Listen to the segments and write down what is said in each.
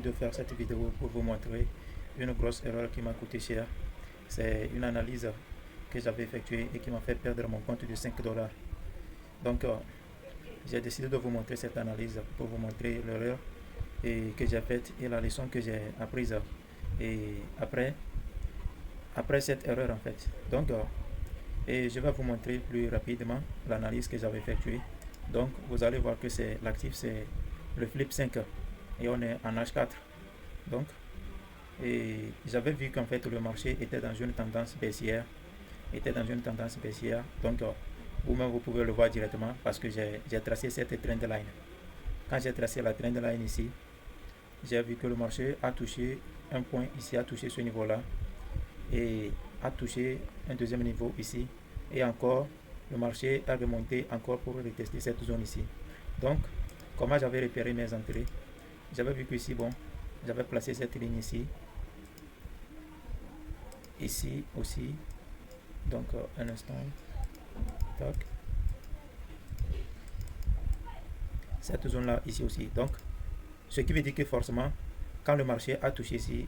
de faire cette vidéo pour vous montrer une grosse erreur qui m'a coûté cher. C'est une analyse que j'avais effectuée et qui m'a fait perdre mon compte de 5 dollars. Donc, j'ai décidé de vous montrer cette analyse pour vous montrer l'erreur que j'ai faite et la leçon que j'ai apprise et après cette erreur en fait. Donc, et je vais vous montrer plus rapidement l'analyse que j'avais effectuée. Donc, vous allez voir que c'est l'actif, c'est le flip 5 et on est en H4. Donc, et j'avais vu qu'en fait le marché était dans une tendance baissière, Donc, vous-même vous pouvez le voir directement parce que j'ai tracé cette trend line. Quand j'ai tracé la trend line ici, j'ai vu que le marché a touché un point ici, a touché ce niveau-là et a touché un deuxième niveau ici et encore le marché a remonté encore pour retester cette zone ici. Donc, comment j'avais repéré mes entrées, j'avais vu que ici, bon, j'avais placé cette ligne ici, ici aussi. Donc, un instant, tac, cette zone là ici aussi. Donc, ce qui veut dire que forcément, quand le marché a touché ici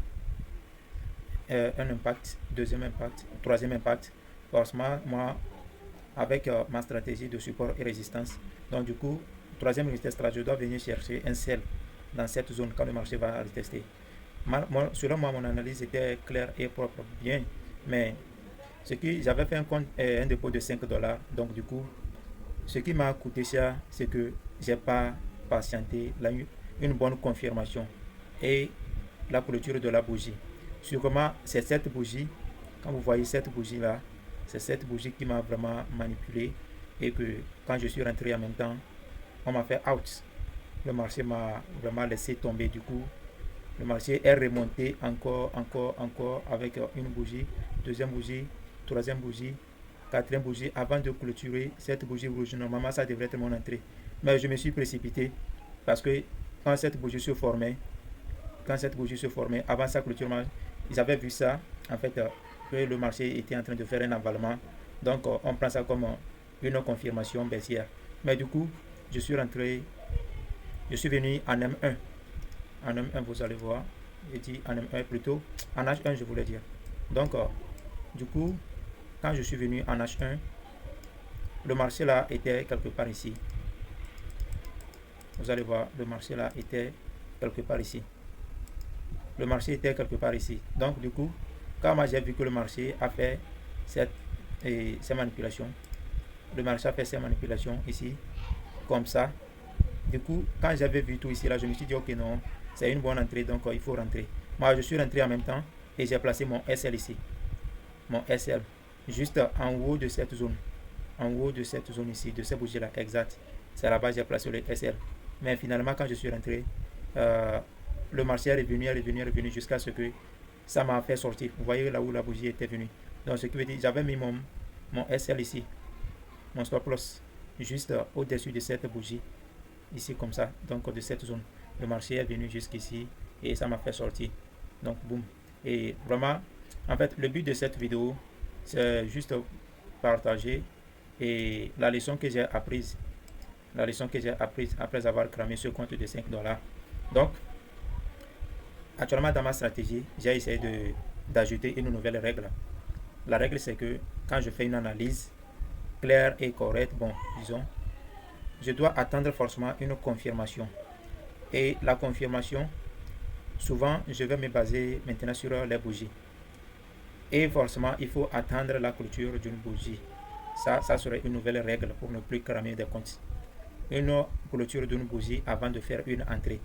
un impact, deuxième impact, troisième impact, forcément, moi, avec ma stratégie de support et résistance, donc du coup, troisième retest, je dois venir chercher un sell dans cette zone quand le marché va retester. Selon moi, mon analyse était claire et propre, bien, mais ce qui j'avais fait un dépôt de 5 dollars, donc du coup, ce qui m'a coûté cher, c'est que j'ai pas patienté une bonne confirmation et la clôture de la bougie. Sûrement, c'est cette bougie, quand vous voyez cette bougie là, c'est cette bougie qui m'a vraiment manipulé et que quand je suis rentré en même temps, on m'a fait out. Le marché m'a vraiment laissé tomber. Du coup, le marché est remonté encore avec une bougie, deuxième bougie, troisième bougie, quatrième bougie avant de clôturer cette bougie rouge. Normalement, ça devrait être mon entrée. Mais je me suis précipité parce que quand cette bougie se formait, avant sa clôture, ils avaient vu ça, en fait, que le marché était en train de faire un avalement. Donc, on prend ça comme une confirmation baissière. Mais du coup, je suis venu en M1. En M1, vous allez voir. J'ai dit en M1 plutôt. En H1, je voulais dire. Donc, du coup, quand je suis venu en H1, le marché là était quelque part ici. Vous allez voir, le marché là était quelque part ici. Donc, du coup, quand moi j'ai vu que le marché a fait ces manipulations, ici, comme ça. Du coup, quand j'avais vu tout ici, là, je me suis dit, ok, non, c'est une bonne entrée, donc il faut rentrer. Moi, je suis rentré en même temps et j'ai placé mon SL ici. Mon SL, juste en haut de cette zone. Ici, de cette bougie-là, exact. C'est là-bas que j'ai placé le SL. Mais finalement, quand je suis rentré, le marché est revenu jusqu'à ce que ça m'a fait sortir. Vous voyez là où la bougie était venue. Donc, ce qui veut dire, j'avais mis mon SL ici, mon stop loss, juste au-dessus de cette bougie, ici comme ça, donc de cette zone. Le marché est venu jusqu'ici et ça m'a fait sortir. Donc, boum. Et vraiment, en fait, le but de cette vidéo, c'est juste partager et la leçon que j'ai apprise après avoir cramé ce compte de 5 dollars. Donc, actuellement dans ma stratégie, j'ai essayé d'ajouter une nouvelle règle. La règle, c'est que quand je fais une analyse claire et correcte, bon, disons, je dois attendre forcément une confirmation. Et la confirmation, souvent, je vais me baser maintenant sur les bougies. Et forcément, il faut attendre la clôture d'une bougie. Ça serait une nouvelle règle pour ne plus cramer des comptes. Une clôture d'une bougie avant de faire une entrée.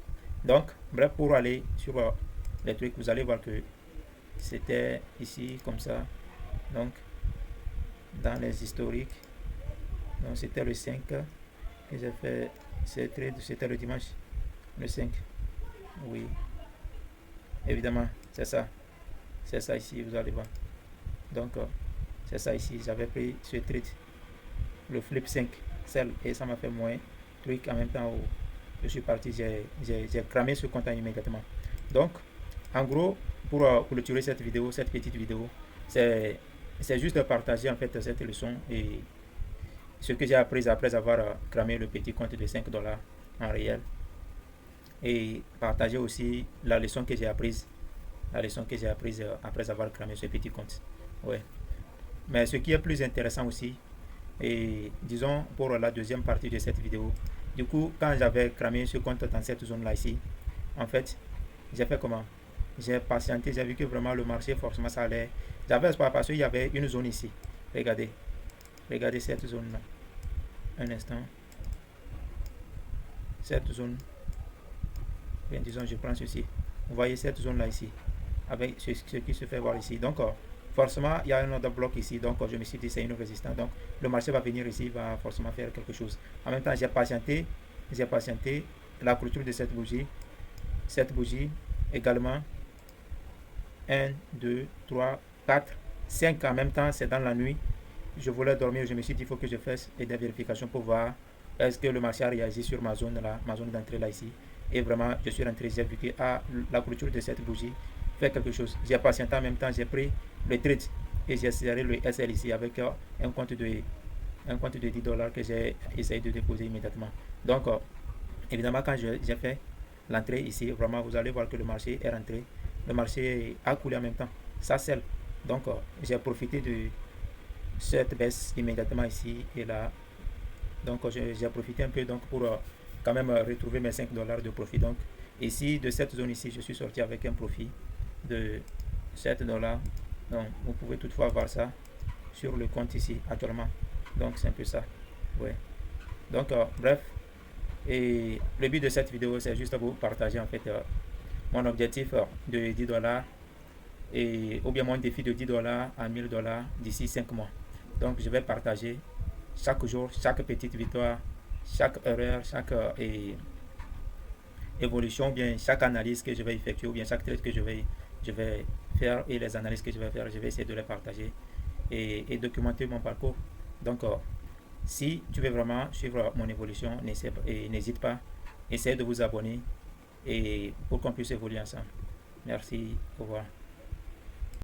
Donc, bref, pour aller sur les trucs, vous allez voir que c'était ici comme ça. Donc, dans les historiques, donc c'était le 5 que j'ai fait ces trades, c'était le dimanche, le 5. Oui, évidemment, c'est ça ici, vous allez voir. Donc, c'est ça ici, j'avais pris ce trade, le flip 5, celle, et ça m'a fait moins truc en même temps où je suis parti, j'ai cramé ce compte immédiatement. Donc, en gros, pour clôturer cette petite vidéo, c'est juste de partager en fait cette leçon et ce que j'ai appris après avoir cramé le petit compte de 5 dollars en réel. et partager aussi la leçon que j'ai apprise. Après avoir cramé ce petit compte. Ouais. Mais ce qui est plus intéressant aussi, et disons pour la deuxième partie de cette vidéo, du coup, quand j'avais cramé ce compte dans cette zone-là ici, en fait, j'ai fait comment? J'ai patienté, j'ai vu que vraiment le marché, forcément, ça allait. J'avais espoir parce qu'il y avait une zone ici. Regardez. Regardez cette zone-là. Un instant. Cette zone. Bien, disons, je prends ceci. Vous voyez cette zone-là ici. Avec ce qui se fait voir ici. Donc, forcément, il y a un autre bloc ici. Donc, je me suis dit, c'est une résistance. Donc, le marché va venir ici, va forcément faire quelque chose. En même temps, j'ai patienté. J'ai patienté la clôture de cette bougie. Cette bougie également. 1, 2, 3, 4, 5 en même temps. C'est dans la nuit. Je voulais dormir. Je me suis dit, il faut que je fasse des vérifications pour voir est-ce que le marché a réagi sur ma zone là, ma zone d'entrée là ici. Et vraiment, je suis rentré, j'ai vu que la clôture de cette bougie fait quelque chose. J'ai patienté en même temps, j'ai pris le trade et j'ai serré le SL ici avec un compte de 10 dollars que j'ai essayé de déposer immédiatement. Donc, évidemment, quand j'ai fait l'entrée ici, vraiment, vous allez voir que le marché est rentré. Le marché a coulé en même temps. Ça scelle. Donc, j'ai profité de cette baisse immédiatement ici et là. Donc, j'ai profité un peu donc, pour quand même retrouver mes 5 dollars de profit. Donc, ici, de cette zone ici, je suis sorti avec un profit de 7 dollars. Donc, vous pouvez toutefois voir ça sur le compte ici actuellement. Donc, c'est un peu ça. Ouais. Donc, bref. Et le but de cette vidéo, c'est juste vous partager en fait mon objectif de 10 dollars ou bien mon défi de 10 dollars à 1000 dollars d'ici 5 mois. Donc, je vais partager chaque jour, chaque petite victoire, chaque erreur, chaque évolution, ou bien chaque analyse que je vais effectuer, ou bien chaque trade que je vais faire et les analyses que je vais faire, je vais essayer de les partager et documenter mon parcours. Donc, si tu veux vraiment suivre mon évolution, n'hésite pas, essayez de vous abonner et pour qu'on puisse évoluer ensemble. Merci, au revoir.